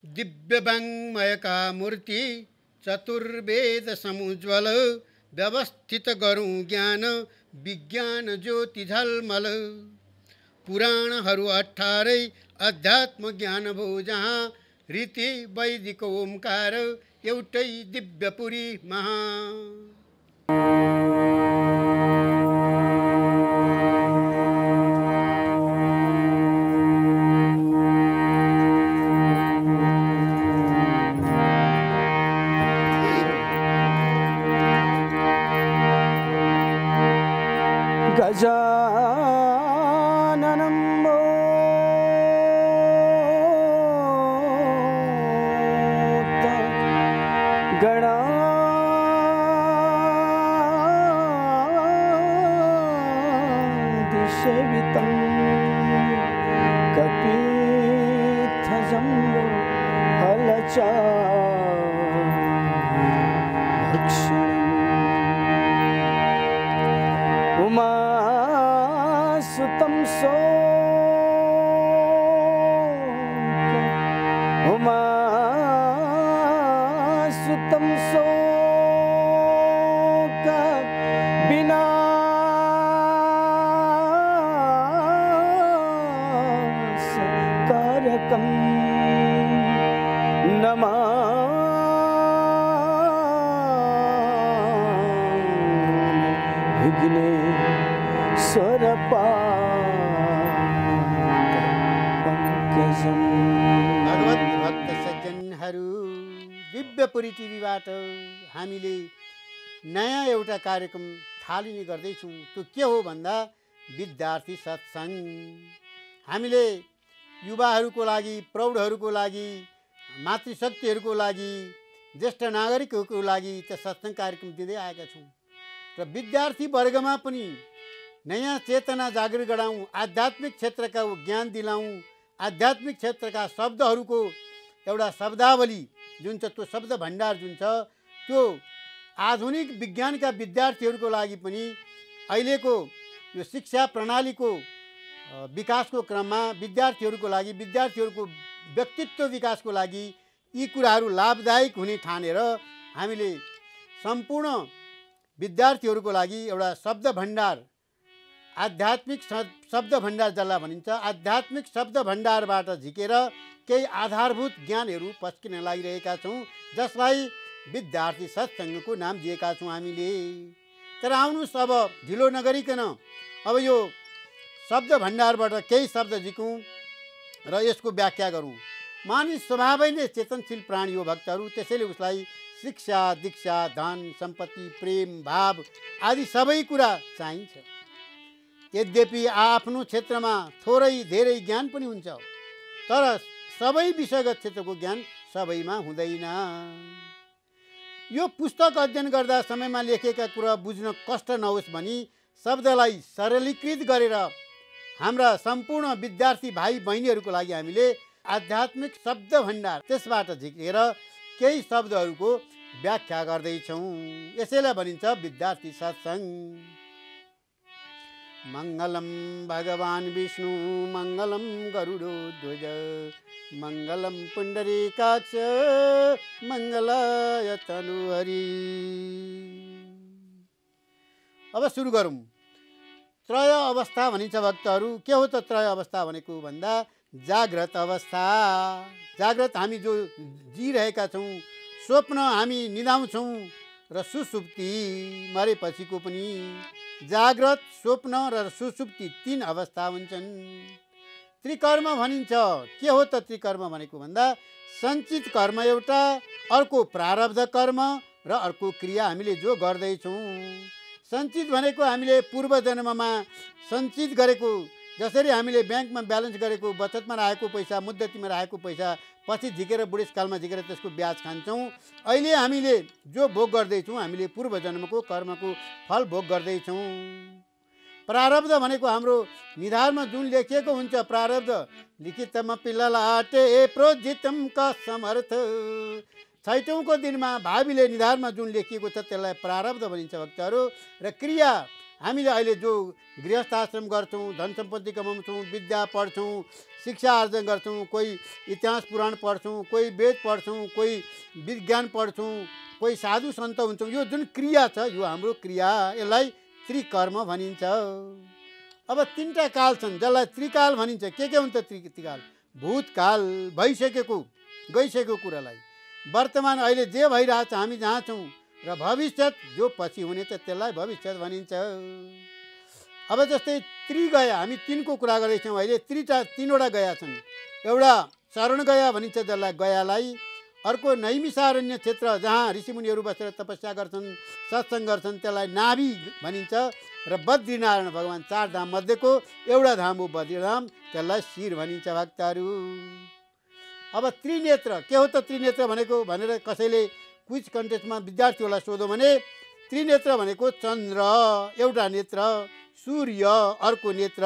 दिव्यवाङ्मयका मूर्ति चतुर्वेद समुज्वल व्यवस्थित गरौँ ज्ञान विज्ञान ज्योति झलमल। पुराणहरू 18 अध्यात्म ज्ञान भो जहाँ रीति वैदिक ओमकार एउटै दिव्यपुरी महा। गजाननं गणाधिसेवितं कपित्थजम्बो फलचाभक्षणम् उमासुतं शोक विनाशकारकं नमामि विघ्नेश्वरपादपङ्कजम्। भगवत भक्त सज्जनहरू, दिव्यपुरी टिभीबाट हामीले नयाँ एउटा कार्यक्रम थालिने गर्दैछौँ। त्यो के हो भन्दा विद्यार्थी सत्सङ्ग। हामीले युवाहरूको लागि, प्रौढहरूको लागि, मातृशक्तिहरूको लागि, ज्येष्ठ नागरिकहरूको लागि त्यो सत्सङ्ग कार्यक्रम दिँदै आएका छौँ र विद्यार्थी वर्गमा पनि नयाँ चेतना जागृत गराउँ, आध्यात्मिक क्षेत्रका ज्ञान दिलाउँ, आध्यात्मिक क्षेत्रका शब्दहरूको एउटा शब्दावली जुन छ, त्यो शब्द भण्डार जुन छ, त्यो आधुनिक विज्ञानका विद्यार्थीहरूको लागि पनि अहिलेको यो शिक्षा प्रणालीको विकासको क्रममा विद्यार्थीहरूको लागि, विद्यार्थीहरूको व्यक्तित्व विकासको लागि यी कुराहरू लाभदायक हुने ठानेर हामीले सम्पूर्ण विद्यार्थीहरूको लागि एउटा शब्द भण्डार, आध्यात्मिक शब्द भण्डार जसलाई भनिन्छ, आध्यात्मिक शब्द भण्डारबाट झिकेर केही आधारभूत ज्ञानहरू पस्किन लागिरहेका छौँ, जसलाई विद्यार्थी सत्सङ्गको नाम दिएका छौँ हामीले। तर आउनुहोस् अब ढिलो नगरिकन अब यो शब्द भण्डारबाट केही शब्द झिकौँ र यसको व्याख्या गरौँ। मानिस स्वभावै नै चेतनशील प्राणी हो भक्तहरू, त्यसैले उसलाई शिक्षा, दीक्षा, धन, सम्पत्ति, प्रेम, भाव आदि सबै कुरा चाहिन्छ। यद्यपि आफ्नो क्षेत्रमा थोरै धेरै ज्ञान पनि हुन्छ, तर सबै विषयगत क्षेत्रको ज्ञान सबैमा हुँदैन। यो पुस्तक अध्ययन गर्दा समयमा लेखेका कुरा बुझ्न कष्ट नहोस् भनी शब्दलाई सरलीकृत गरेर हाम्रा सम्पूर्ण विद्यार्थी भाइ बहिनीहरूको लागि हामीले आध्यात्मिक शब्द भण्डार त्यसबाट झिकेर केही शब्दहरूको व्याख्या गर्दैछौँ। यसैलाई भनिन्छ विद्यार्थी सत्सङ्ग। मङ्गलम भगवान् विष्णु मङ्गलम गरुडध्वज मङ्गलम पुण्डरीकाक्ष मङ्गलाय तनुहरि। अब सुरु गरौँ। त्रय अवस्था भनिन्छ भक्तहरू। के हो त त्रय अवस्था भनेको भन्दा जाग्रत अवस्था, जाग्रत हामी जो जिरहेका छौँ, स्वप्न हामी निदाउँछौँ र सुसुप्ति मरेपछिको पनि जाग्रत, स्वप्न र सुसुप्ति 3 अवस्था हुन्छन्। त्रिकर्म भनिन्छ। के हो त त्रिकर्म भनेको भन्दा सञ्चित कर्म एउटा, अर्को प्रारब्ध कर्म र अर्को क्रिया हामीले जो गर्दैछौँ। सञ्चित भनेको हामीले पूर्व जन्ममा सञ्चित गरेको, जसरी हामीले ब्याङ्कमा ब्यालेन्स गरेको, बचतमा राखेको पैसा, मुद्दतीमा राखेको पैसा पछि झिकेर बुढेसकालमा झिकेर त्यसको ब्याज खान्छौँ। अहिले हामीले जो भोग गर्दैछौँ हामीले पूर्व जन्मको कर्मको फल भोग गर्दैछौँ। प्रारब्ध भनेको हाम्रो निधारमा जुन लेखिएको हुन्छ, प्रारब्ध लिखितम पिल्लाटे प्रोजितम का समर्थ, छैटौँको दिनमा भावीले निधारमा जुन लेखिएको छ त्यसलाई प्रारब्ध भनिन्छ भक्तहरू। र क्रिया हामीले अहिले जो गृहस्थ आश्रम गर्छौँ, धन सम्पत्ति कमाउँछौँ, विद्या पढ्छौँ, शिक्षा आर्जन गर्छौँ, कोही इतिहास पुराण पढ्छौँ, कोही वेद पढ्छौँ, कोही विज्ञान पढ्छौँ, कोही साधु सन्त हुन्छौँ, यो जुन क्रिया छ यो हाम्रो क्रिया, यसलाई त्रिकर्म भनिन्छ। अब तिनवटा काल छन् जसलाई त्रिकाल भनिन्छ। के हुन्छ त्रिकाल? भूतकाल, भइसकेको गइसकेको कुरालाई, वर्तमान अहिले जे भइरहेछ हामी जहाँ छौँ, र भविष्यत जो पछि हुने छ त्यसलाई भविष्यत भनिन्छ। अब जस्तै त्रिगया, हामी तिनको कुरा गर्दैछौँ अहिले। तिनवटा गया छन्। एउटा शरण गया भनिन्छ जसलाई गयालाई, अर्को नैमिषारण्य क्षेत्र जहाँ ऋषिमुनिहरू बसेर तपस्या गर्छन्, सत्सङ्ग गर्छन्, त्यसलाई नाभि भनिन्छ। र बद्रीनारायण भगवान् चार धाम मध्येको एउटा धाम हो बद्रीधाम, त्यसलाई शिर भनिन्छ भक्तहरू। अब त्रिनेत्र के हो त? त्रिनेत्र भनेको भनेर कसैले क्विज कन्टेस्टमा विद्यार्थीहरूलाई सोध्यो भने त्रिनेत्र भनेको चन्द्र एउटा नेत्र, सूर्य अर्को नेत्र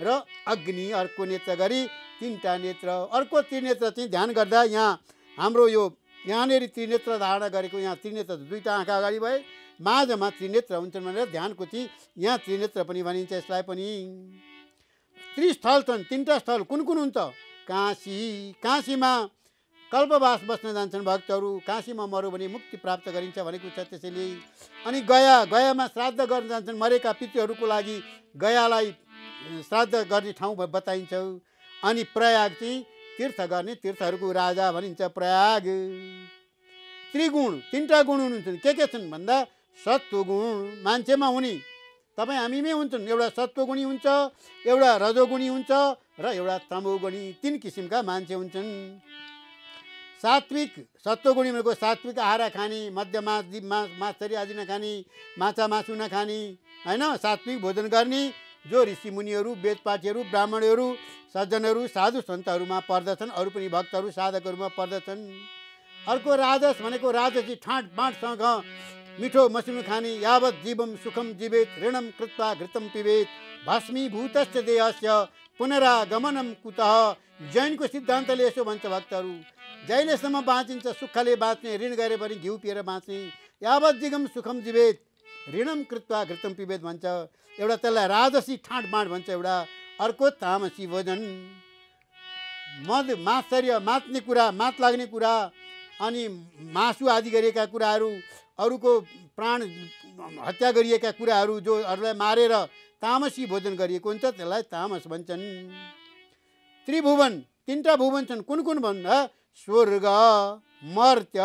र अग्नि अर्को नेत्र गरी तिनवटा नेत्र। अर्को त्रिनेत्र चाहिँ ध्यान गर्दा यहाँ हाम्रो यो यहाँनिर त्रिनेत्र धारणा गरेको, यहाँ त्रिनेत्र दुईवटा आँखा अगाडि भए माझमा त्रिनेत्र हुन्छन् भनेर ध्यानको चाहिँ यहाँ त्रिनेत्र पनि भनिन्छ। यसलाई पनि त्रिस्थल छन्, तिनवटा स्थल कुन कुन हुन्छ? काशी, काशीमा कल्पवास बस्न जान्छन् भक्तहरू। काशीमा मऱ्यो भने मुक्ति प्राप्त गरिन्छ भनेको छ त्यसैले। अनि गया, गयामा श्राद्ध गर्न जान्छन्, मरेका पितृहरूको लागि गयालाई श्राद्ध गर्ने ठाउँ बताइन्छ। अनि प्रयाग चाहिँ तीर्थ गर्ने, तीर्थहरूको राजा भनिन्छ प्रयाग। त्रिगुण, तिनवटा गुण हुनुहुन्छ। के छन् भन्दा सत्वगुण मान्छेमा हुने, तपाईँ हामीमै हुन्छन्। एउटा सत्वगुणी हुन्छ, एउटा रजोगुणी हुन्छ र एउटा तमोगुणी, तीन किसिमका मान्छे हुन्छन्। सात्विक, सत्वगुणी भनेको सात्विक आहार खाने, मध्य माछरी आदि नखाने, माछा मासु नखाने, होइन, सात्विक भोजन गर्ने, जो ऋषिमुनिहरू, वेदपाठीहरू, ब्राह्मणहरू, सज्जनहरू, साधु सन्तहरूमा पर्दछन्, अरू पनि भक्तहरू साधकहरूमा पर्दछन्। अर्को राजस भनेको राजसी ठाँट बाँटसँग मिठो मसिनो खाने, यावत जीवम सुखम जीवेत ऋणम कृत्वा घृतम पिबेत भस्मीभूतश्च देहस्य पुनरागमनम कुतः। जैनको सिद्धान्तले यसो भन्छ भक्तहरू, जहिलेसम्म बाँचिन्छ सुखले बाँच्ने, ऋण गरे पनि घिउ पिएर बाँच्ने। यावत जीवम सुखम जीवेत ऋणम कृत्वा घृतम पिबेत भन्छ। एउटा त्यसलाई राजसी ठाँट बाँट भन्छ एउटा। अर्को तामसी भोजन, मद मात्सर्य, मात्ने कुरा, मात लाग्ने कुरा, अनि मासु आदि गरिएका कुराहरू, अरूको प्राण हत्या गरिएका कुराहरू, जो अरूलाई मारेर तामसी भोजन गरिएको हुन्छ त्यसलाई तामस भन्छन्। त्रिभुवन, तिनवटा भुवन छन्। कुन कुन भन्दा स्वर्ग, मर्त्य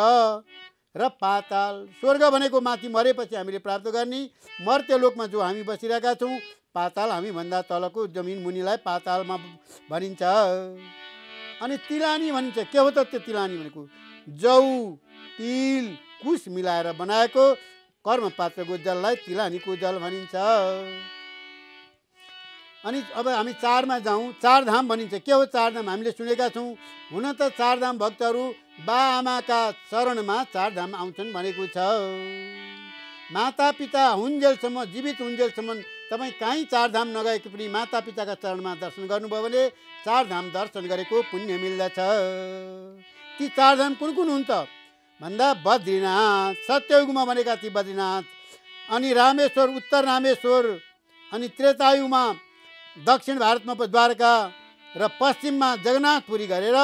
र पाताल। स्वर्ग भनेको माथि मरेपछि हामीले प्राप्त गर्ने, मर्त्य लोकमा जो हामी बसिरहेका छौँ। पाताल हामीभन्दा तलको जमिन मुनिलाई पातालमा भनिन्छ। अनि तिलानी भनिन्छ। के हो त त्यो तिलानी भनेको? जौ, तिल, कुश मिलाएर बनाएको कर्मपात्रको जललाई तिलानीको जल भनिन्छ। अनि अब हामी चारमा जाउँ। चारधाम भनिन्छ। के हो चारधाम? हामीले सुनेका छौँ। हुन त चारधाम भक्तहरू बाआमाका चरणमा चारधाम आउँछन् भनेको छ। माता पिता हुन्जेलसम्म, जीवित हुन्जेलसम्म तपाईँ कहीँ चारधाम नगएको पनि माता पिताका चरणमा दर्शन गर्नुभयो भने चारधाम दर्शन गरेको पुण्य मिल्दछ। ती चारधाम कुन कुन हुन्छ भन्दा बद्रीनाथ, सत्ययुगमा बनेका ती बद्रीनाथ, अनि रामेश्वर, उत्तर रामेश्वर, अनि त्रेतायुगमा दक्षिण भारतमा द्वारका र पश्चिममा जगन्नाथपुरी गरेर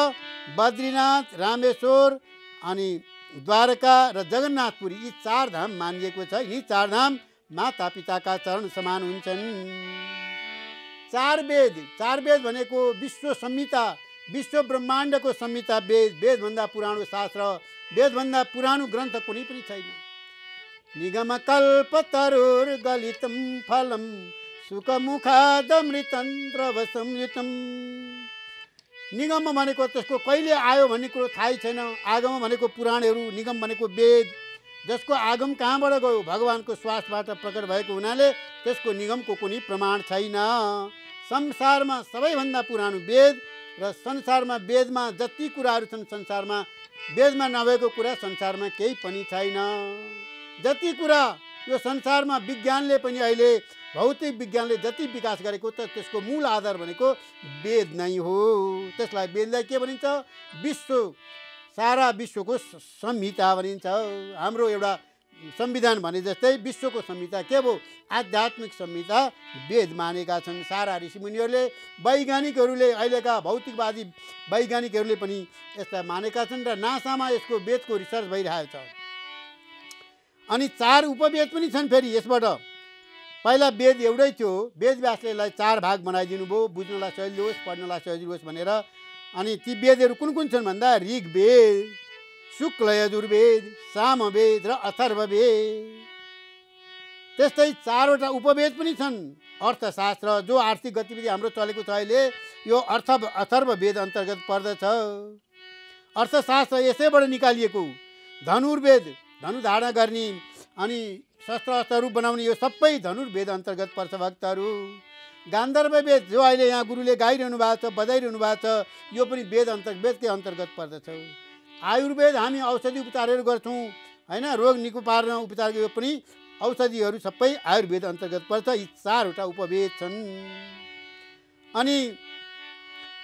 बद्रीनाथ, रामेश्वर, अनि द्वारका र जगन्नाथपुरी यी चारधाम मानिएको छ। यी चारधाम माता पिताका चरण समान हुन्छन्। चार वेद, चार वेद भनेको विश्व संहिता, विश्व ब्रह्माण्डको संहिता वेद। वेदभन्दा पुरानो शास्त्र, वेदभन्दा पुरानो ग्रन्थ कुनै पनि छैन। निगम कल्प तरुर गलितम फलम सुखमुखादमृतं द्रवसंयुतम। निगम भनेको त्यसको कहिले आयो भन्ने कुरो थाहै छैन। आगम भनेको पुराणहरू, निगम भनेको वेद, जसको आगम कहाँबाट गयो? भगवानको श्वासबाट प्रकट भएको हुनाले त्यसको निगमको कुनै प्रमाण छैन। संसारमा सबैभन्दा पुरानो वेद र संसारमा वेदमा जति कुराहरू छन्, संसारमा वेदमा नभएको कुरा संसारमा केही पनि छैन। जति कुरा यो संसारमा विज्ञानले पनि अहिले भौतिक विज्ञानले जति विकास गरेको त त्यसको मूल आधार भनेको वेद नै हो। त्यसलाई वेदलाई के भनिन्छ? विश्व, सारा विश्वको संहिता भनिन्छ। हाम्रो एउटा संविधान भने जस्तै विश्वको संहिता के भयो? आध्यात्मिक संहिता वेद मानेका छन् सारा ऋषिमुनिहरूले। वैज्ञानिकहरूले, अहिलेका भौतिकवादी वैज्ञानिकहरूले पनि यसलाई मानेका छन् र नासामा यसको वेदको रिसर्च भइरहेको छ। अनि 4 उपवेद पनि छन् फेरि यसबाट। पहिला वेद एउटै थियो, वेदव्यासले यसलाई 4 भाग बनाइदिनु भयो, बुझ्नलाई सजिलो होस्, पढ्नलाई सजिलो होस् भनेर। अनि ती वेदहरू कुन कुन छन् भन्दा ऋग्वेद, शुक्ल यजुर्वेद, सामवेद र अथर्ववेद। त्यस्तै 4 वटा उपवेद पनि छन्। अर्थशास्त्र जो आर्थिक गतिविधि हाम्रो चलेको छ अहिले, यो अथर्ववेद अन्तर्गत पर्दछ। अर्थशास्त्र यसैबाट निकालिएको। धनुर्वेद धनु धारण गर्ने अनि शस्त्रहरू बनाउने, यो सबै धनुर्वेद अन्तर्गत पर्छ भक्तहरू। गान्धर्व वेद जो अहिले यहाँ गुरुले गाइरहनु भएको छ, बजाइरहनु भएको छ, यो पनि वेदकै अन्तर्गत पर्दछ। आयुर्वेद हामी औषधि उपचारहरू गर्छौँ हैन, रोग निको पार्न उपचार, यो पनि औषधिहरू सबै आयुर्वेद अन्तर्गत पर्छ। यी 4 वटा उपवेद छन्। अनि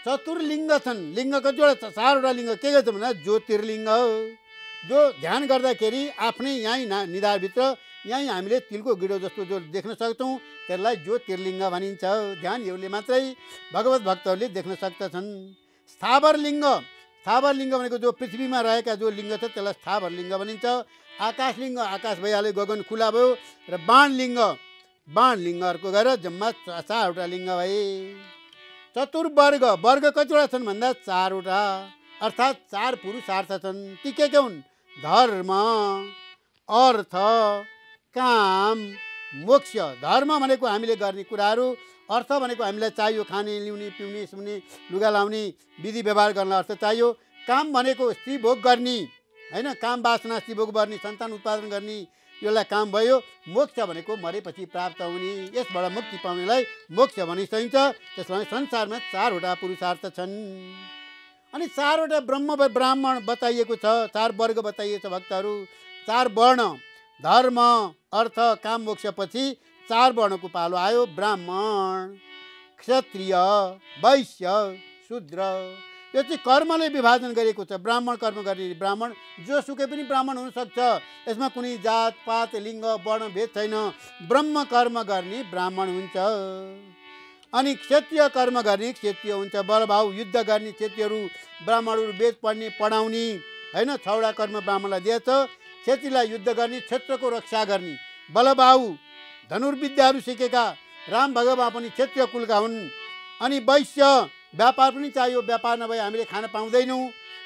चतुर्लिङ्ग छन्। लिङ्ग कतिवटा? 4 वटा लिङ्ग। के गर्छ भन्दा ज्योतिर्लिङ्ग, जो ध्यान गर्दाखेरि आफ्नै यहीँ निधारभित्र यहीँ हामीले तिलको गिडो जस्तो जो देख्न सक्छौँ, त्यसलाई ज्योतिर्लिङ्ग भनिन्छ। ध्यानीहरूले मात्रै, भगवत भक्तहरूले देख्न सक्दछन्। स्थावरलिङ्ग, स्थावरलिङ्ग भनेको जो पृथ्वीमा रहेका जो लिङ्ग छ त्यसलाई स्थावरलिङ्ग भनिन्छ। आकाशलिङ्ग, आकाश भइहाल्यो, गगन खुला भयो। र बाणलिङ्ग, बाणलिङ्गहरूको गएर जम्मा 4 वटा लिङ्ग भए। चतुर्वर्ग, वर्ग कतिवटा छन् भन्दा 4 वटा, अर्थात् 4 पुरुषार्थ छन्। ती के हुन्? धर्म, अर्थ, काम, मोक्ष। धर्म भनेको हामीले गर्ने कुराहरू, अर्थ भनेको हामीलाई चाहियो खाने, ल्याउने, पिउने, सुन्ने, लुगा लाउने, विधि व्यवहार गर्नलाई अर्थ चाहियो। काम भनेको स्त्री भोग गर्ने हैन, काम वासना स्त्री भोग गर्ने, सन्तान उत्पादन गर्ने, यसलाई काम भयो। मोक्ष भनेको मरेपछि प्राप्त हुने, यसबाट मुक्ति पाउनेलाई मोक्ष भनिन्छ। त्यसमा संसारमा 4 वटा पुरुषार्थ छन्। अनि 4 वटा ब्राह्मण बताइएको छ, 4 वर्ग बताइएको छ भक्तहरू। 4 वर्ण, धर्म, अर्थ, काम, मोक्ष पछि 4 वर्णको पालो आयो। ब्राह्मण, क्षत्रिय, वैश्य, शूद्र। यो चाहिँ कर्मले विभाजन गरेको छ। ब्राह्मण कर्म गर्ने ब्राह्मण, जोसुकै पनि ब्राह्मण हुनसक्छ। यसमा कुनै जात पात लिङ्ग वर्ण भेद छैन। ब्रह्म कर्म गर्ने ब्राह्मण हुन्छ। अनि क्षत्रिय कर्म गर्ने क्षत्रिय हुन्छ। बलभाउ युद्ध गर्ने क्षत्रियहरू, ब्राह्मणहरू वेद पढ्ने पढाउने हैन, 6 वटा कर्म ब्राह्मणलाई दिएछ। क्षत्रियलाई युद्ध गर्ने, क्षेत्रको रक्षा गर्ने, बलभाउ धनुर्विद्याहरू सिकेका राम भगवान पनि क्षत्रिय कुलका हुन्। अनि वैश्य, व्यापार पनि चाहियो, व्यापार नभए हामीले खान पाउँदैनौँ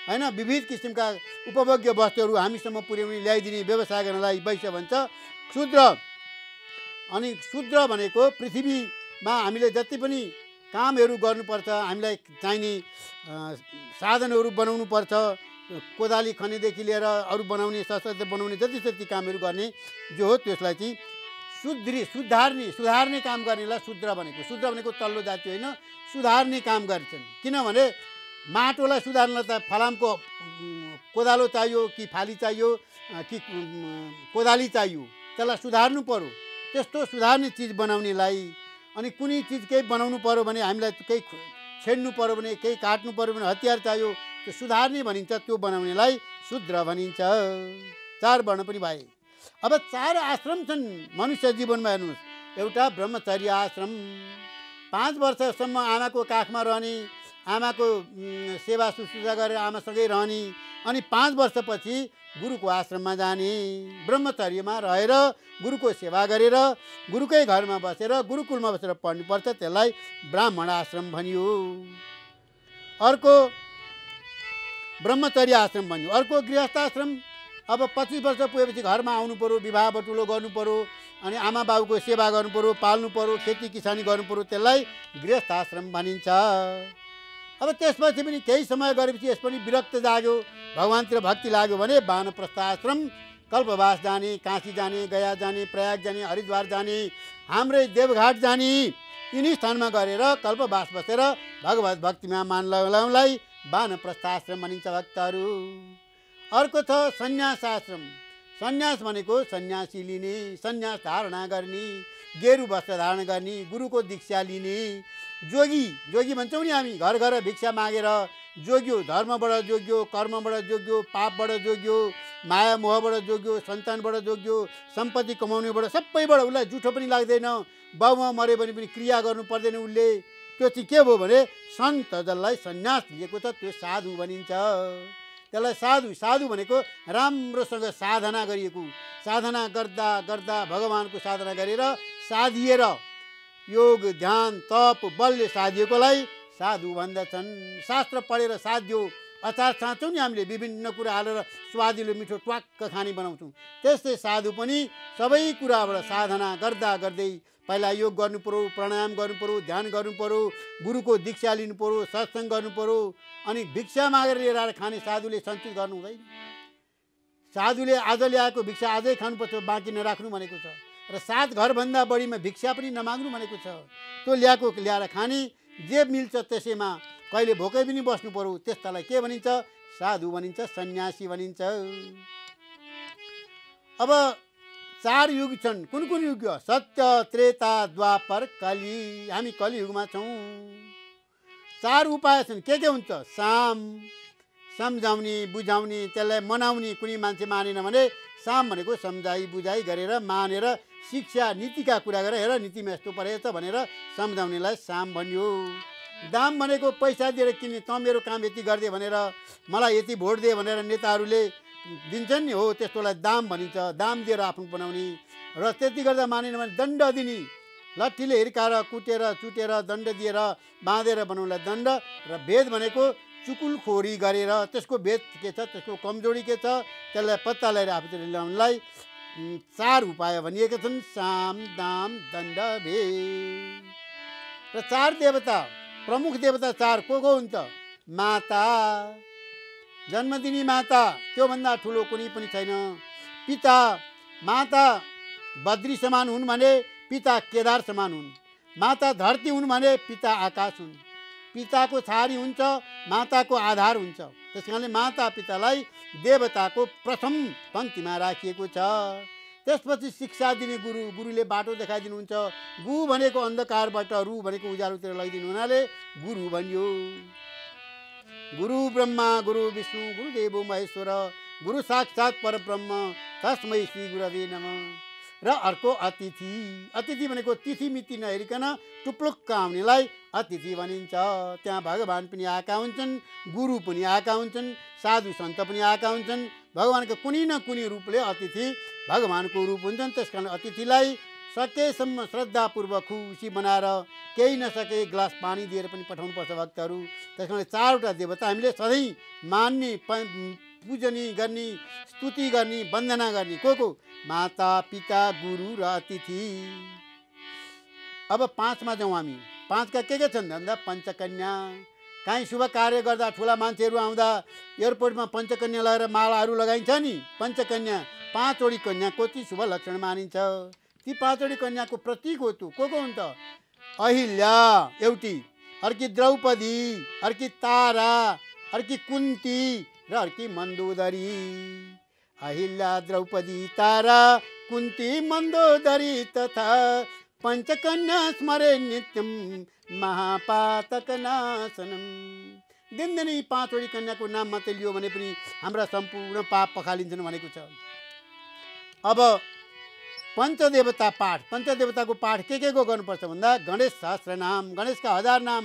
हैन। विविध किसिमका उपभोग्य वस्तुहरू हामीसम्म पुर्याउने, ल्याइदिने, व्यवसाय गर्नलाई वैश्य भन्छ। शूद्र, अनि शूद्र भनेको पृथ्वीमा हामीले जति पनि कामहरू गर्नुपर्छ, हामीलाई चाहिने साधनहरू बनाउनु पर्छ, कोदाली खनेदेखि लिएर अरू बनाउने, शस्त्र बनाउने, जति जति कामहरू गर्ने जो हो त्यसलाई चाहिँ सुधार्ने काम गर्नेलाई शूद्र भनेको। शूद्र भनेको तल्लो जाति होइन, सुधार्ने काम गर्छन्। किनभने माटोलाई सुधार्नलाई त फलामको कोदालो चाहियो कि फाली चाहियो कि कोदाली चाहियो, त्यसलाई सुधार्नु पर्यो। त्यस्तो सुधार्ने चिज बनाउनेलाई, अनि कुनै चिज केही बनाउनु पर्यो भने हामीलाई केही छेड्नु पर्यो भने, केही काट्नु पर्यो भने हतियार चाहियो, त्यो सुधार्ने भनिन्छ। त्यो बनाउनेलाई शूद्र भनिन्छ। 4 वर्ण पनि भए। अब 4 आश्रम छन् मनुष्य जीवनमा। हेर्नुहोस्, एउटा ब्रह्मचर्य आश्रम, 5 वर्षसम्म आमाको काखमा रहने, आमाको सेवा शुश्रूषा गरेर आमासँगै रहने। अनि 5 वर्षपछि गुरुको आश्रममा जाने, ब्रह्मचर्यमा रहेर गुरुको सेवा गरेर गुरुकै घरमा बसेर गुरुकुलमा बसेर पढ्नुपर्छ। त्यसलाई ब्राह्मण आश्रम भनियो। अर्को ब्रह्मचर्य आश्रम भनियो। अर्को गृहस्थ आश्रम। अब 25 वर्ष पुगेपछि घरमा आउनु पर्यो, विवाह बटुलो गर्नु पर्यो, अनि आमा बाबुको सेवा गर्नु पर्यो, पाल्नु पर्यो, खेती किसानी गर्नु पर्यो, त्यसलाई गृहस्थ आश्रम भनिन्छ। अब त्यसपछि पनि केही समय गरेपछि यस पनि विरक्त जाग्यो, भगवानतिर भक्ति लाग्यो भने वानप्रस्थ आश्रम, कल्पवास जाने, काशी जाने, गया जाने, प्रयाग जाने, हरिद्वार जाने, हाम्रै देवघाट जाने, यिनी स्थानमा गरेर कल्पवास बसेर भगवत भक्तिमा मान लगाउनलाई वानप्रस्थ आश्रम भनिन्छ भक्तहरू। अर्को छ सन्यास आश्रम। सन्यास भनेको सन्यासी लिने, सन्यास धारणा गर्ने, गेरु वस्त्र धारण गर्ने, गुरुको दीक्षा लिने। जोगी भन्छौँ नि हामी, घर घर भिक्षा मागेर जोग्यो, धर्मबाट जोग्यो, कर्मबाट जोग्यो, पापबाट जोग्यो, माया मोहबाट जोग्यो, सन्तानबाट जोग्यो, सम्पत्ति कमाउनेबाट, सबैबाट उसलाई जुठो पनि लाग्दैन। बाउमा मऱ्यो भने पनि क्रिया गर्नु पर्दैन उसले। त्यो चाहिँ के भयो भने सन्त जसलाई सन्यास लिएको छ त्यो साधु भनिन्छ। त्यसलाई साधु भनेको राम्रोसँग साधना गरिएको, साधना गर्दा गर्दा भगवानको साधना गरेर साधिएर योग ध्यान तप बलले साधिएकोलाई साधु भन्दछन्। शास्त्र पढेर साध्यो। अचार छान्छौँ नि हामीले, विभिन्न कुरा हालेर स्वादिलो मिठो ट्वाक्क खाने बनाउँछौँ। त्यस्तै साधु पनि सबै कुराबाट साधना गर्दा गर्दै पहिला योग गर्नु पर्यो, प्राणायाम गर्नु पर्यो, ध्यान गर्नु पर्यो, गुरुको दीक्षा लिनु पर्यो, सत्सङ्ग गर्नु पर्यो। अनि भिक्षा मागेर लिएर आएर खाने साधुले सञ्चित गर्नु हुँदैन। साधुले आज ल्याएको भिक्षा आजै खानुपर्छ, बाँकी नराख्नु भनेको छ। र 7 घरभन्दा बढीमा भिक्षा पनि नमाग्नु भनेको छ। त्यो ल्याएर खाने, जे मिल्छ त्यसैमा कहिले भोकै पनि बस्नु पर्यो। त्यस्तालाई के भनिन्छ? साधु भनिन्छ, सन्यासी भनिन्छ। अब 4 युग छन्। कुन कुन युग? सत्य, त्रेता, द्वापर, कली। हामी कलियुगमा छौँ। 4 उपाय छन्। के हुन्छ? साम, सम्झाउने बुझाउने, त्यसलाई मनाउने। कुनै मान्छे मानेन भने साम भनेको सम्झाइ बुझाइ गरेर मानेर शिक्षा नीतिका कुरा गरेर हेर नीतिमा यस्तो परेछ भनेर सम्झाउनेलाई साम भनियो। दाम भनेको पैसा दिएर किन्ने, तँ मेरो काम यति गरिदिए भनेर, मलाई यति भोट दिए भनेर नेताहरूले दिन्छन् नि, हो त्यस्तोलाई दाम भनिन्छ। दाम दिएर आफ्नो बनाउने। र त्यति गर्दा मानेन भने दण्ड दिने। लट्ठीले हिर्काएर कुटेर चुटेर दण्ड दिएर बाँधेर बनाउनलाई दण्ड। र भेद भनेको चुकुलखोरी गरेर त्यसको भेद के छ, त्यसको कमजोरी के छ, त्यसलाई पत्ता लगाएर आफूतिर ल्याउनलाई 4 उपाय भनिएका छन्। साम, दाम, दण्ड, भेद। र 4 देवता, प्रमुख देवता 4 को हुन्छ? माता, जन्म दिने माता, त्योभन्दा ठुलो कुनै पनि छैन। पिता, माता बद्री समान हुन् भने पिता केदार समान हुन्। माता धरती हुन् भने पिता आकाश हुन्। पिताको छारी हुन्छ, माताको आधार हुन्छ। त्यस कारणले माता पितालाई देवताको प्रथम पङ्क्तिमा राखिएको छ। त्यसपछि शिक्षा दिने गुरु, गुरुले बाटो देखाइदिनुहुन्छ। गु भनेको अन्धकारबाट रु भनेको उज्यालोतिर लैदिनु हुनाले गुरु भनियो। गुरु ब्रह्मा गुरु विष्णु गुरुदेव महेश्वर गुरु साक्षात् परब्रह्म तस्मै श्री गुरवे नमः। र अर्को अतिथि। अतिथि भनेको तिथि मिति नहेरिकन टुप्लुक्क आउनेलाई अतिथि भनिन्छ। त्यहाँ भगवान पनि आएका हुन्छन्, गुरु पनि आएका हुन्छन्, साधु सन्त पनि आएका हुन्छन्। भगवानको कुनै न कुनै रूपले अतिथि भगवानको रूप हुन्छन्। त्यस कारण अतिथिलाई सकेसम्म श्रद्धापूर्वक खुसी बनाएर, केही नसके ग्लास पानी दिएर पनि पठाउनुपर्छ भक्तहरू। त्यस कारण 4वटा देवता हामीले सधैँ मान्ने, पूजनी गर्ने, स्तुति गर्ने, वन्दना गर्ने। को? माता पिता गुरु र अतिथि। अब 5मा जाउँ हामी। 5का के छन् भन्दा पञ्चकन्या। काहीँ शुभ कार्य गर्दा ठुला मान्छेहरू आउँदा एयरपोर्टमा पञ्चकन्या लगाएर मालाहरू लगाइन्छ नि। पञ्चकन्या 5 वटी कन्याको चाहिँ शुभ लक्षण मानिन्छ। ती 5 वटी कन्याको प्रतीक हो। त्यो को हुन् त? अहिल्या एउटी, अर्की द्रौपदी, अर्की तारा, अर्की कुन्ती र अर्की मन्दोदरी। अहिल्या, द्रौपदी, तारा, कुन्ती, मन्दोदरी तथा पञ्चकन्या स्मरे नित्यम महापातकनाशनम। दिनदिनै 5 वटी कन्याको नाम मात्रै लियो भने पनि हाम्रा सम्पूर्ण पाप पखालिन्छन् भनेको छ। अब पञ्चदेवता पाठ। पञ्चदेवताको पाठ के को गर्नुपर्छ भन्दा गणेश सहस्रनाम, गणेशका 1000 नाम,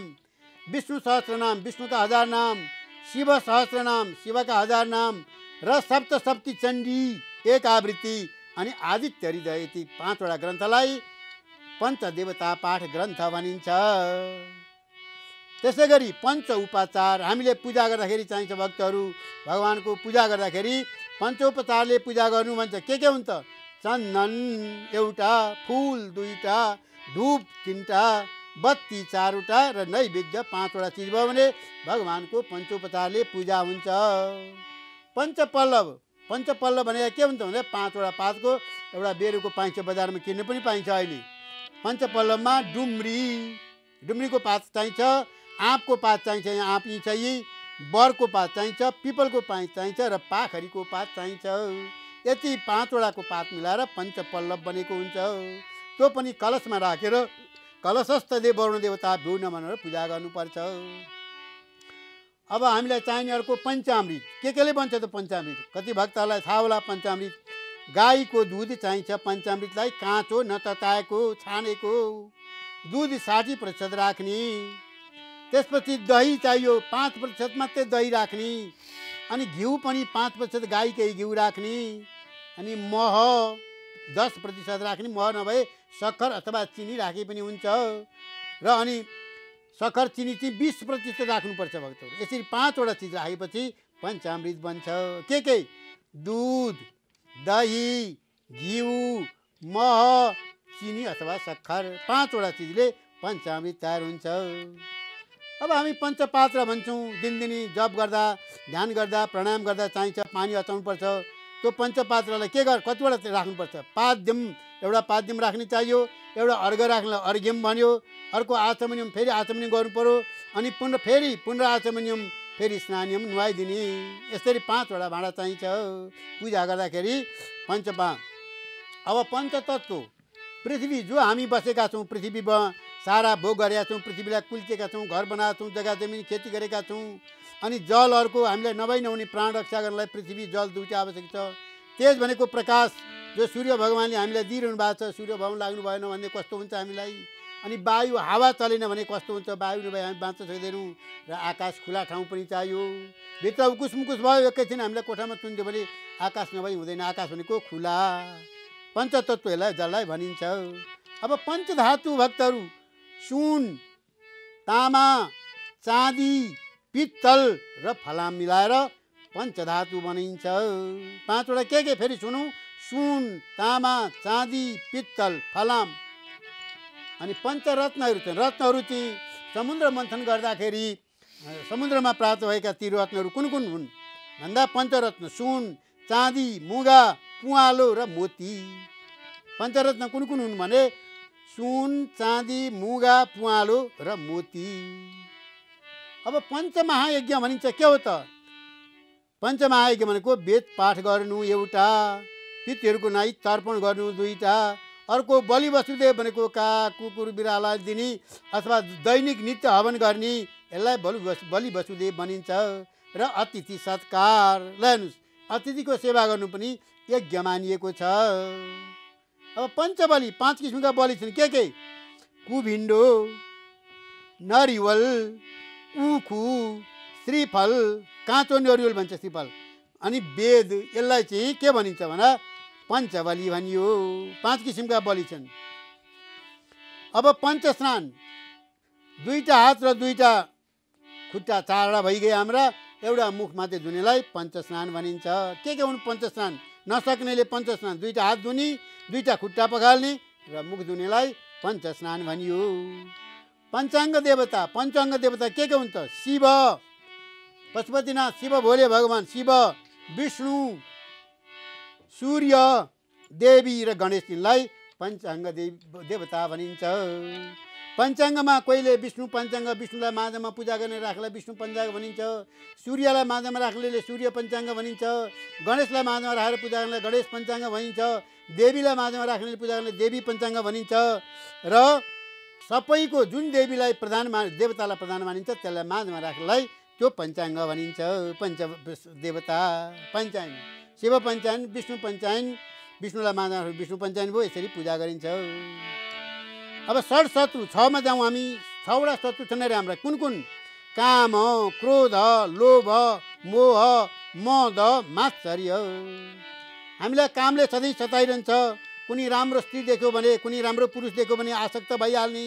विष्णु सहस्रनाम, विष्णुका 1000 नाम, शिव सहस्रनाम, शिवका 1000 नाम र सप्तशती चण्डी 1 आवृत्ति अनि आदित्य हृदय। यति 5वटा ग्रन्थलाई पञ्चदेवता पाठ ग्रन्थ भनिन्छ। त्यसै गरी पञ्च उपचार हामीले पूजा गर्दाखेरि चाहिन्छ। भक्तहरू भगवानको पूजा गर्दाखेरि पञ्चोपचारले पूजा गर्नु भन्छ। के हुन्छ? चन्दन एउटा, फुल 2टा, धूप 3टा, बत्ती 4वटा र नैवेद्य 5वटा चिज भयो भने भगवानको पञ्चोपचारले पूजा हुन्छ। पञ्चपल्लव। पञ्चपल्लव भनेको के हुन्छ भने 5वटा पातको एउटा बेरुको पाइन्छ, बजारमा किन्नु पनि पाइन्छ अहिले। पञ्चपल्लवमा डुम्रीको पात चाहिन्छ, आँपको पात चाहिन्छ, आँप चाहिए, बरको पात चाहिन्छ, पिपलको पात चाहिन्छ र पाखरीको पात चाहिन्छ। यति 5वटाको पात मिलाएर पञ्चपल्लव बनेको हुन्छ। त्यो पनि कलशमा राखेर, 'कलशस्थ देव वरुण देवता भ्यू नमन' भनेर पूजा गर्नुपर्छ। अब हामीलाई चाहिने अर्को पञ्चामृत। के केले बन्छ त पञ्चामृत? कति भक्तहरूलाई थाहा होला पञ्चामृत। गाईको दुध चाहिन्छ पञ्चामृतलाई, काँचो नतताएको छानेको दुध 60% राख्ने। त्यसपछि दही चाहियो 5% मात्रै दही राख्ने। अनि घिउ पनि 5% गाईकै घिउ राख्ने। अनि मह 10% राख्ने। मह नभए सक्खर अथवा चिनी राखे पनि हुन्छ। र अनि सक्खर चिनी चाहिँ 20% राख्नुपर्छ भक्तहरू। यसरी 5वटा चिज राखेपछि पञ्चामृत बन्छ। के? दुध, दही, घिउ, मह, चिनी अथवा सक्खर, 5वटा चिजले पञ्चामृत तयार हुन्छ। अब हामी पञ्चपात्र भन्छौँ। दिनदिनी जप गर्दा, ध्यान गर्दा, प्राणायाम गर्दा चाहिन्छ पानी अचाउनुपर्छ। त्यो पञ्चपात्रलाई कतिवटा राख्नुपर्छ? पाद्यम, एउटा पाद्यम राख्ने चाहियो। एउटा अर्घ राख्नलाई अर्घ्यम भन्यो। अर्को आचमनियम, फेरि आचमनियम गर्नु पर्यो। अनि पुनः आचमनियम, फेरि स्नानियम नुहाइदिने। यसरी 5वटा भाँडा चाहिन्छ पूजा गर्दाखेरि अब पञ्चतत्त्व पृथ्वी जो हामी बसेका छौँ, पृथ्वीमा सारा भोग गरेका छौँ, पृथ्वीलाई कुल्चेका छौँ, घर बनाएका छौँ, जग्गा जमिन खेती गरेका छौँ। अनि जल अर्को हामीलाई नभई नहुने प्राण रक्षा गर्नलाई पृथ्वी जल दुईटा आवश्यक छ। तेज भनेको प्रकाश जो सूर्य भगवानले हामीलाई दिइरहनु भएको छ। सूर्य भगवान लाग्नु भएन भने कस्तो हुन्छ हामीलाई? अनि वायु, हावा चलेन भने कस्तो हुन्छ? वायु नभए हामी बाँच्न सक्दैनौँ। र आकाश खुला ठाउँ पनि चाहियो। भित्र उकुस भयो एकैछिन हामीलाई कोठामा चुनिदियो भने आकाश नभई हुँदैन। आकाश भनेको खुला। पञ्चतत्त्वहरूलाई जसलाई भनिन्छ। अब पञ्चधातु भक्तहरू सुन, तामा, चाँदी, पित्तल र फलाम मिलाएर पञ्चधातु बनिन्छ। 5वटा के फेरि सुनौ? सुन, तामा, चाँदी, पित्तल, फलाम। अनि पञ्चरत्नहरू चाहिँ समुद्र मन्थन गर्दाखेरि समुद्रमा प्राप्त भएका ती रत्नहरू कुन हुन् भन्दा पञ्चरत्न सुन, चाँदी, मुगा, पुवालो र मोती। पञ्चरत्न कुन हुन् भने सुन, चाँदी, मुगा, पुवालो र मोती। अब पञ्चमहायज्ञ भनिन्छ। के हो त? पञ्चमहायज्ञ भनेको वेद पाठ गर्नु एउटा, पितृहरूको नाइ तर्पण गर्नु 2टा, अर्को बलि वसुदेव भनेको काग, कुकुर, बिराला दिने अथवा दैनिक नित्य हवन गर्ने, यसलाई बलि वसुदेव भनिन्छ। र अतिथि सत्कार, ल हेर्नुहोस्, अतिथिको सेवा गर्नु पनि यज्ञ मानिएको छ। अब पञ्चबली 5 किसिमका बलि छन्। के? कुभिन्डो, नरिवल, उखु, श्रीफल, काँचो नरिवल भन्छ श्रीफल, अनि वेद, यसलाई चाहिँ के भनिन्छ भन्दा पञ्चबली भनियो। 5 किसिमका बलि छन्। अब पञ्चस्नान, 2टा हात र 2टा खुट्टा 4वटा भइगए हाम्रा, एउटा मुख मात्रै धुनेलाई पञ्चस्नान भनिन्छ। के हुन् पञ्चस्नान? नसक्नेले पञ्चस्नान, 2टा हात धुने, 2टा खुट्टा पखाल्ने र मुख धुनेलाई पञ्चस्नान भनियो। पञ्चाङ्ग देवता के हुन् त? शिव, पशुपतिनाथ, शिव भोले भगवान, शिव, विष्णु, सूर्य, देवी र गणेश, तिनलाई पञ्चाङ्ग देवता भनिन्छ। पञ्चाङ्गमा कहिले विष्णु पञ्चाङ्ग, विष्णुलाई माझमा पूजा गर्ने राख्नलाई विष्णु पञ्चाङ्ग भनिन्छ। सूर्यलाई माझमा राख्नेले सूर्य पञ्चाङ्ग भनिन्छ। गणेशलाई माझमा राखेर पूजा गर्नेलाई गणेश पञ्चाङ्ग भनिन्छ। देवीलाई माझमा राख्नेले पूजा गर्ने देवी पञ्चाङ्ग भनिन्छ। र सबैको जुन देवीलाई देवतालाई प्रधान मानिन्छ त्यसलाई माझमा राख्नलाई त्यो पञ्चाङ्ग भनिन्छ। देवता पञ्चायन, शिव पञ्चायन, विष्णु पञ्चायन, विष्णुलाई माझमा विष्णु पञ्चायन भयो। यसरी पूजा गरिन्छ। अब षड शत्रु 6मा जाउँ हामी। 6वटा शत्रु छन् अरे हाम्रा। कुन? काम, क्रोध, लोभ, मोह, मद, मात्सर्य। हामीलाई कामले सधैँ सताइरहन्छ। कुनै राम्रो स्त्री देख्यो भने, कुनै राम्रो पुरुष देख्यो भने आसक्त भइहाल्ने।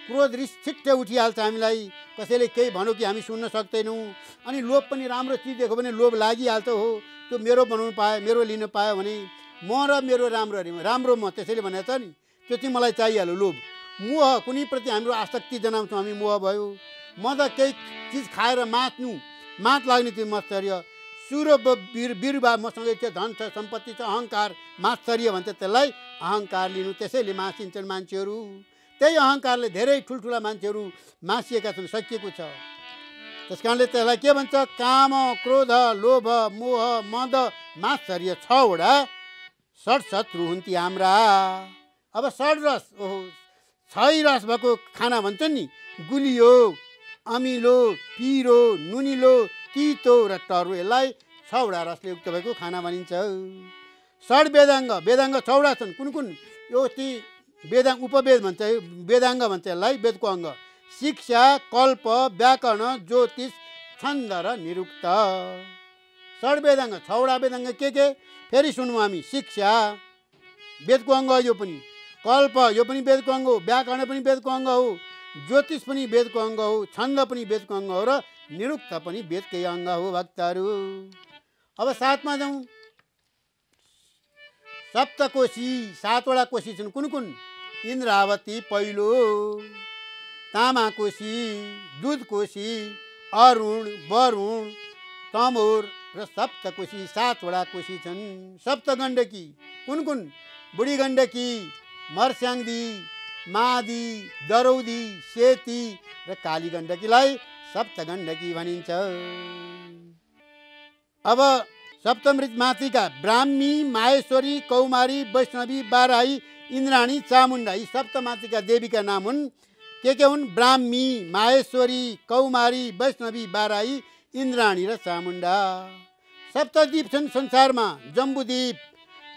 क्रोध, रिस छिट्टै उठिहाल्छ हामीलाई। कसैले केही भन्यो कि हामी सुन्न सक्दैनौँ। अनि लोभ पनि, राम्रो चिज देख्यो भने लोभ लागिहाल्छ। हो त्यो मेरो बनाउनु पायो, मेरो लिन पायो भने म र मेरो राम्रो म, त्यसैले भनेको छ नि, त्यो चाहिँ मलाई चाहिहाल्यो लोभ। मोह, कुनैप्रति हाम्रो आसक्ति जनाउँछौँ हामी, मोह भयो। मद, केही चिज खाएर मात लाग्ने त्यो मात्सर्य। सुर, बिरुवा, मसँग त्यो धन छ, सम्पत्ति छ, अहङ्कार, मात्सर्य भन्छ त्यसलाई। अहङ्कार लिनु, त्यसैले मासिन्छन् मान्छेहरू। त्यही अहङ्कारले धेरै ठुल्ठुला मान्छेहरू मासिएका छन्, सकिएको छ। त्यस कारणले त्यसलाई के भन्छ? काम, क्रोध, लोभ, मोह, मद, मात्सर्य 6वटा षडशत्रु हुन् ती हाम्रा। अब षडरस, 6 रस भएको खाना भन्छ नि, गुलियो, अमिलो, पिरो, नुनिलो, तितो र टर्रो, यसलाई 6 वटा रसले युक्त भएको खाना भनिन्छ। षड वेदाङ्ग, वेदाङ्ग 6 वटा छन्। कुन कुन? यो ती वेदाङ्ग, उपवेद भन्छ, वेदाङ्ग भन्छ यसलाई, वेदको अङ्ग। शिक्षा, कल्प, व्याकरण, ज्योतिष, छन्द र निरुक्त। षड वेदाङ्ग, 6 वटा वेदाङ्ग के? फेरि सुनौँ हामी। शिक्षा वेदको अङ्ग हो, यो पनि। कल्प यो पनि वेदको अङ्ग हो। व्याकरण पनि वेदको अङ्ग हो। ज्योतिष पनि वेदको अङ्ग हो। छन्द पनि वेदको अङ्ग हो र निरुक्त पनि वेदकै अङ्ग हो भक्तहरू। अब 7 मा जाउँ। सप्तकोशी, 7 वटा कोशी छन्। कुन कुन? इन्द्रावती पहिलो, तामाकोशी, दुधकोशी, अरुण, वरुण, तमोर र सप्तकोशी, 7 वटा कोशी छन्। सप्तगण्डकी कुन कुन? बुढी गण्डकी, मर्स्याङ्दी, मादी, दरौदी, सेती र काली गण्डकीलाई सप्तगण्डकी भनिन्छ। अब सप्तमृत मातृका ब्राह्मी, माहेश्वरी, कौमारी, वैष्णवी, बाराही, इन्द्राणी, चामुण्डा, यी सप्तमातृका देवीका नाम हुन्। के हुन्? ब्राह्मी, माहेश्वरी, कौमारी, वैष्णवी, बाराही, इन्द्राणी र चामुण्डा। सप्तद्वीप छन् संसारमा। जम्बुद्वीप,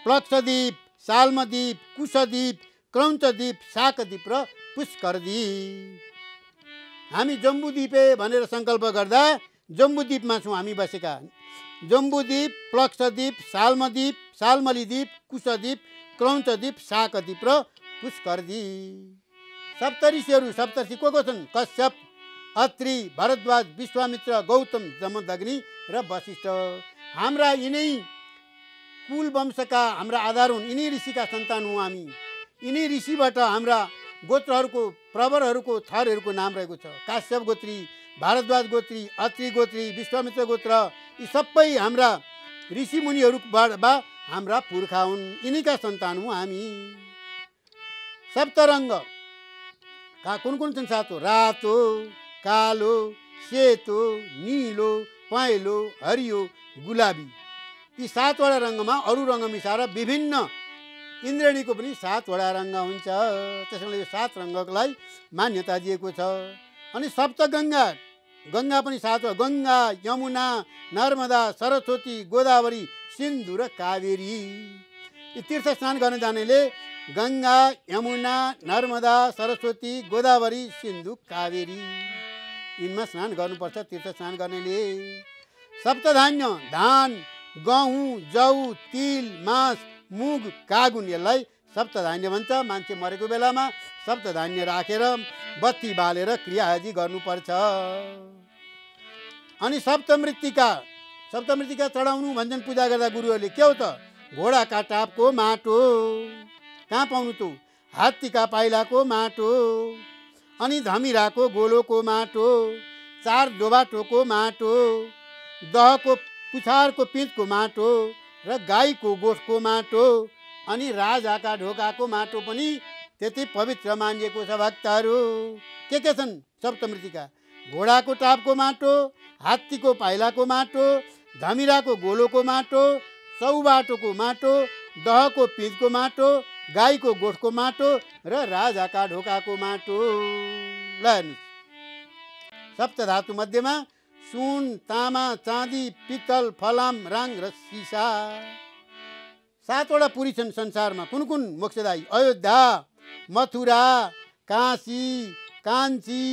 प्लक्षद्वीप, साल्मद्वीप, कुशद्वीप, क्रौञ्चद्वीप, शाकद्वीप र पुष्करद्वीप। हामी जम्बुद्वीपे भनेर सङ्कल्प गर्दा जम्बुद्वीपमा छौँ हामी बसेका। जम्बुद्वीप, प्लक्षद्वीप, साल्मद्वीप, साल्मलीद्वीप, कुशद्वीप, क्रौञ्चद्वीप, शाकद्वीप र पुष्करद्वीप। सप्तऋषिहरू, सप्तऋषि को छन्? कश्यप, अत्रि, भरद्वाज, विश्वामित्र, गौतम, जमदग्नि र वशिष्ठ। हाम्रा यिनै कुल वंशका हाम्रा आधार हुन्। यिनै ऋषिका सन्तान हौँ हामी। यिनै ऋषिबाट हाम्रा गोत्रहरूको, प्रवरहरूको, थरहरूको नाम रहेको छ। काश्यप गोत्री, भारद्वाज गोत्री, अत्रि गोत्री, विश्वामित्र गोत्र, यी सबै हाम्रा ऋषिमुनिहरूबाट हाम्रा पुर्खा हुन्। यिनीका सन्तान हौँ हामी। सप्तरङ्ग कुन कुन छन्? 7 रातो, कालो, सेतो, निलो, पहेँलो, हरियो, गुलाबी। यी 7 वटा रङ्गमा अरू रङ्ग मिसाएर विभिन्न इन्द्रेणीको पनि 7 वटा रङ्ग हुन्छ। त्यसैले यो 7 रङ्गलाई मान्यता दिएको छ। अनि सप्तगङ्गा, गङ्गा पनि 7 हो। गङ्गा, यमुना, नर्मदा, सरस्वती, गोदावरी, सिन्धु र कावेरी। यी तीर्थ स्नान गर्न जानेले गङ्गा, यमुना, नर्मदा, सरस्वती, गोदावरी, सिन्धु, कावेरी यिनमा स्नान गर्नुपर्छ तीर्थ स्नान गर्नेले। सप्तधान्य धान, गहुँ, जौ, तिल, मास, मुग, कागुन, यसलाई सप्तधान्य भन्छ। मान्छे मरेको बेलामा सप्तधान्य राखेर बत्ती बालेर क्रिया आदि गर्नुपर्छ। अनि सप्तमृत्तिका चढाउनु भन्छन् पूजा गर्दा गुरुहरूले। के हो त? घोडाका टापको माटो, कहाँ पाउनु त? हात्तीका पाइलाको माटो, अनि धमिराको गोलोको माटो, 4 दोबाटोको माटो, दहको पुछारको पिँधको माटो र गाईको गोठको माटो, अनि राजाका ढोकाको माटो पनि त्यति पवित्र मानिएको छ भक्तहरू। के छन् सप्तमृत्तिका? घोडाको टापको माटो, हात्तीको पाइलाको माटो, धमिराको गोलोको माटो, चौबाटोको माटो, दहको पिँधको माटो, गाईको गोठको माटो र राजाका ढोकाको माटो। ल हेर्नुहोस्, सप्तधातु मध्येमा सुन, तामा, चाँदी, पित्तल, फलाम, राङ र सिसा। 7 वटा पुरी छन् संसारमा। कुन कुन मोक्षदायी? अयोध्या, मथुरा, काशी, काञ्ची,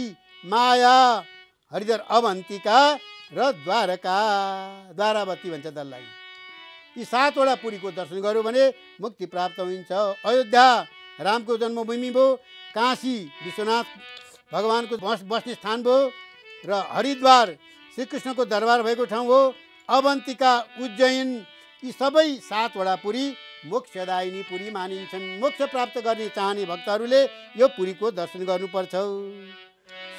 माया, हरिद्वार, अवन्तिका र द्वारका, द्वारावती भन्छ त्यसलाई। यी 7 वटा पुरीको दर्शन गर्यो भने मुक्ति प्राप्त हुन्छ। अयोध्या रामको जन्मभूमि भयो, काशी विश्वनाथ भगवानको बस्ने स्थान भयो र हरिद्वार श्रीकृष्णको दरबार भएको ठाउँ हो। अवन्तिका, उज्जैन, यी सबै 7 वटा पुरी मोक्षदायिनी पुरी मानिन्छन्। मोक्ष प्राप्त गर्ने चाहने भक्तहरूले यो पुरीको दर्शन गर्नुपर्छ।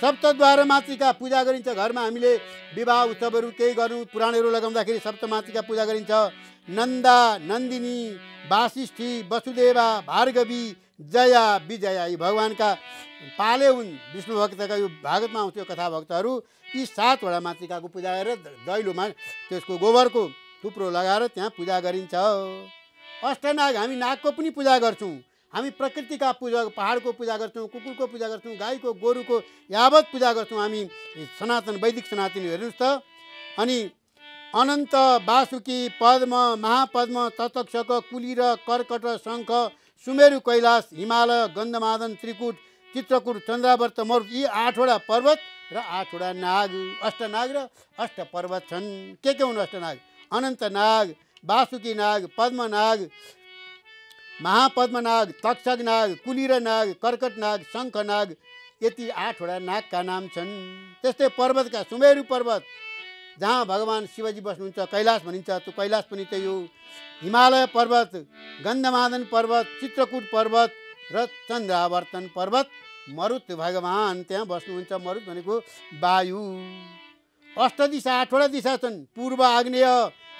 सप्तद्वार मातृका पूजा गरिन्छ। घरमा हामीले विवाह उत्सवहरू केही गर्नु, पुराणहरू लगाउँदाखेरि सप्तमातृका पूजा गरिन्छ। नन्दा, नन्दिनी, वासिष्ठी, वसुदेवा, भार्गवी, जया, विजया यी भगवानका पाले हुन्। विष्णु भक्तका यो भागवतमा आउँछ यो कथा भक्तहरू। यी 7 वटा मातृकाको पूजा गरेर दैलोमा त्यसको गोबरको थुप्रो लगाएर त्यहाँ पूजा गरिन्छ। अष्टनाग, हामी नागको पनि पूजा गर्छौँ। हामी प्रकृतिका पूजा, पहाडको पूजा गर्छौँ, कुकुरको पूजा गर्छौँ, गाईको गोरुको यावत पूजा गर्छौँ हामी सनातन वैदिक सनातनी हेर्नुहोस् त। अनि अनन्त वासुकी पद्म महापद्म ततक्षक कुली र कर्कट शङ्ख सुमेरु कैलाश हिमालय गन्धमादन त्रिकुट चित्रकूट चन्द्रावर्त मरुत यी 8वटा पर्वत र 8वटा नाग अष्टनाग र अष्ट पर्वत छन्। के हुन् अष्टनाग? अनन्त नाग, वासुकी नाग, पद्मनाग, महापद्मनाग, तक्षक नाग, कुली र नाग, कर्कट नाग, शङ्ख नाग यति 8वटा नागका नाम छन्। त्यस्तै पर्वतका सुमेरु पर्वत जहाँ भगवान शिवजी बस्नुहुन्छ कैलाश भनिन्छ, त्यो कैलाश पनि त्यही हो। हिमालय पर्वत, गन्धमादन पर्वत, चित्रकूट पर्वत र चन्द्रावर्तन पर्वत, मरुत भगवान त्यहाँ बस्नुहुन्छ। मरुत भनेको वायु। अष्टदिशा 8वटा दिशा छन्, पूर्व आग्नेय,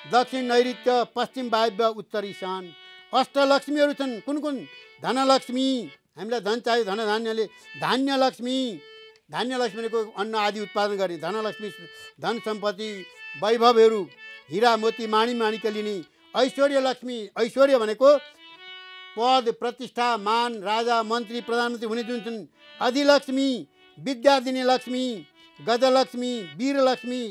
दक्षिण नैऋत्य, पश्चिम वायव्य, उत्तर ईशान। अष्टलक्ष्मीहरू छन् कुन कुन? धनलक्ष्मी, हामीलाई धन चाहियो धन धान्यले, धान्यलक्ष्मी, धान्यलक्ष्मी भनेको अन्न आदि उत्पादन गर्ने धनलक्ष्मी, धन सम्पत्ति वैभवहरू, हिरा मोती माणी माणिक्य लिने। ऐश्वर्य लक्ष्मी, ऐश्वर्य भनेको पद प्रतिष्ठा मान, राजा मन्त्री प्रधानमन्त्री हुने जुन छन्। अधिलक्ष्मी, विद्या दिने लक्ष्मी, गजलक्ष्मी, वीरलक्ष्मी,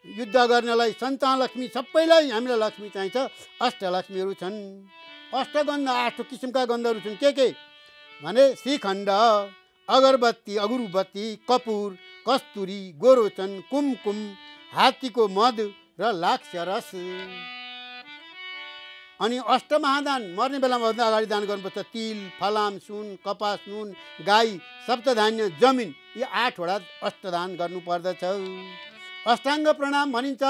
युद्ध गर्नलाई, सन्तान लक्ष्मी, सबैलाई हामीलाई लक्ष्मी चाहिन्छ। अष्टलक्ष्मीहरू छन्। अष्टगन्ध 8 किसिमका गन्धहरू छन्। के भने श्रीखण्ड, अगरबत्ती, अगुरबत्ती, कपुर, कस्तुरी, गोरोचन, कुमकुम, हात्तीको मध र लाक्षरस। अनि अष्टमहादान मर्ने बेलामा भन्दा अगाडि दान गर्नुपर्छ। तिल, फलाम, सुन, कपास, नुन, गाई, सप्तधान्य, जमिन यी 8वटा अष्टदान गर्नुपर्दछ। अष्टाङ्ग प्रणाम भनिन्छ।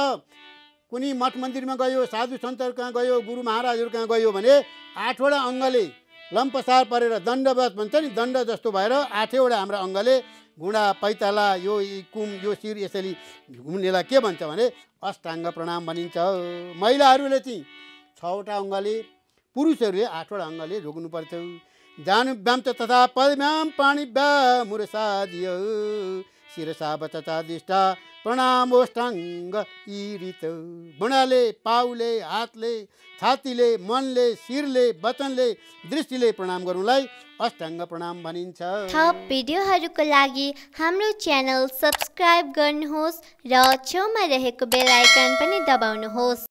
कुनै मठ मन्दिरमा गयो, साधु सन्तहरू कहाँ गयो, गुरु महाराजहरू कहाँ गयो भने 8वटा अङ्गले लम्पसार परेर दण्डवत भन्छ नि, दण्ड जस्तो भएर 8वटा हाम्रा अङ्गले घुँडा पैताला यो कुम यो शिर यसरी घुम्नेलाई के भन्छ भने अष्टाङ्ग प्रणाम भनिन्छ। महिलाहरूले चाहिँ 6वटा अङ्गले, पुरुषहरूले 8वटा अङ्गले ढोग्नुपर्छ। जानुभ्याम तथा पद्भ्याम पाणिभ्याम मुरसादिय शिरसा बचचादिष्टा प्रणामोष्टाङ्ग ईरित। बुढाले, पाउले, हातले, छातीले, मनले, शिरले, वचनले, दृष्टिले प्रणाम गर्नुलाई अष्टाङ्ग प्रणाम भनिन्छ। थप भिडियोहरूको लागि हाम्रो च्यानल सब्स्क्राइब गर्नुहोस् र छेउमा रहेको बेल आइकन पनि दबाउनुहोस्।